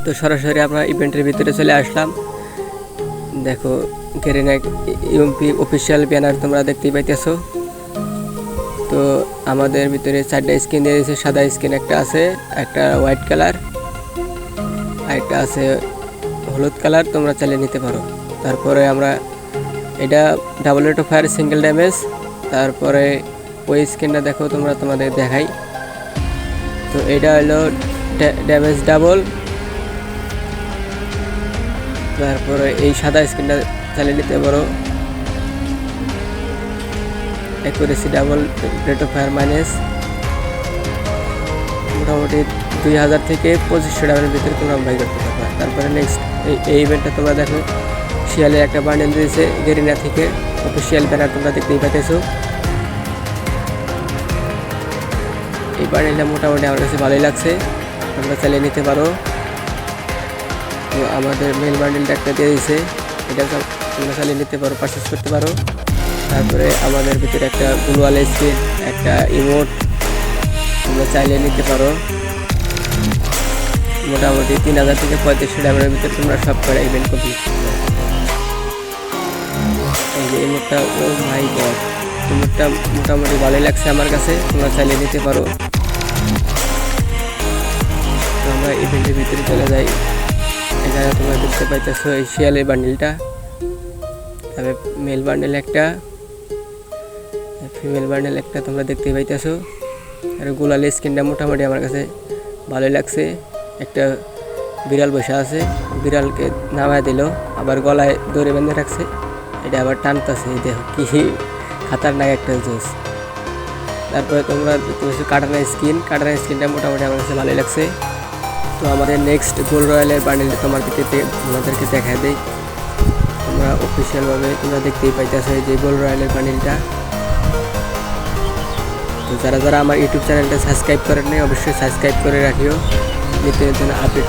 তো সরাসরি আমরা ইভেন্টের ভিতরে চলে আসলাম। দেখো গেরিনা ইউএমপি অফিসিয়াল ব্যানার তোমরা দেখতেই পাইতেছো। তো আমাদের ভিতরে 4টা স্কিন দিয়ে দিয়েছে। সাদা স্কিন একটা আছে, একটা হোয়াইট কালার, আর একটা আছে হলুদ কালার, তোমরা চালিয়ে নিতে পারো। তারপরে আমরা এটা double rate of fire, single damage. তারপরে ওই স্কিনটা দেখো তোমরা, তোমাদের দেখাই। তো এটা হলো ড্যামেজ ডাবল। তারপরে এই সাদা স্কিনটা চালিয়ে নিতে পারো, accuracy double, rate of fire minus. মোটামুটি 2000 থেকে 2500 ডায়মন্ডের ভিতরে তোমরা বাই করতে পারবে। তারপরে নেক্সট এই ইভেন্টটা তোমরা দেখো, শিয়ালের একটা বান্ডেল দিয়েছে গেরিনা থেকে, অফিসিয়াল ব্যানার তোমরা দেখতেই পাইতেছো। এই বান্ডেলটা মোটামুটি আমার কাছে ভালোই লাগছে, তোমরা চালিয়ে নিতে পারো। তো আমাদের মেল বান্ডেলটা একটা দিয়ে দিয়েছে, এটা তোমরা চালিয়ে নিতে পারো, পারচেস করতে পারো। তারপরে আমাদের ভিতরে একটা গ্লোয়াল স্কিন, একটা ইমোট তোমরা চাইলে নিতে পারো। মোটামুটি 3000 থেকে 3500 ডায়মন্ডের ভিতরে তোমরা সব করে ইভেন্ট কমপ্লিট করতে পারো। এই যে ইমোটটা, ও মাই গড, ইমোটটা মোটামুটি ভালোই লাগছে আমার কাছে, তোমরা চাইলে নিতে পারো। তো আমরা ইভেন্টের ভিতরে চলে যাই। এখানে তোমরা দেখতে পাইতেছো এই শিয়ালের বান্ডেলটা, তবে মেল বান্ডেল একটা, ফিমেল বান্ডেল একটা তোমরা দেখতে পাইতেছো। আর গোলাল স্কিনটা মোটামুটি আমার কাছে ভালোই লাগছে। একটা বিড়াল বসে আছে, বিড়ালকে নামায় দিল, আবার গলায় দড়ি বেঁধে রাখছে, এটা আবার টানতেছে, দেখো কি খাতারনাক একটা জোস। তারপরে তোমরা দেখতে পাচ্ছ কাটানা স্কিন, কাটানা স্কিনটা মোটামুটি আমার কাছে ভালোই লাগছে। তো আমাদের নেক্সট গোল্ড রয়্যালের বান্ডেলটা তোমাদেরকে দেখা দেয়। তোমরা অফিসিয়ালভাবে তোমরা দেখতেই পাইতেছো যে গোল্ড রয়্যালের বান্ডেলটা। তো যারা যারা আমার ইউটিউব চ্যানেলটা সাবস্ক্রাইব করেন নাই, অবশ্যই সাবস্ক্রাইব করে রাখিও নিত্য নতুন আপডেট।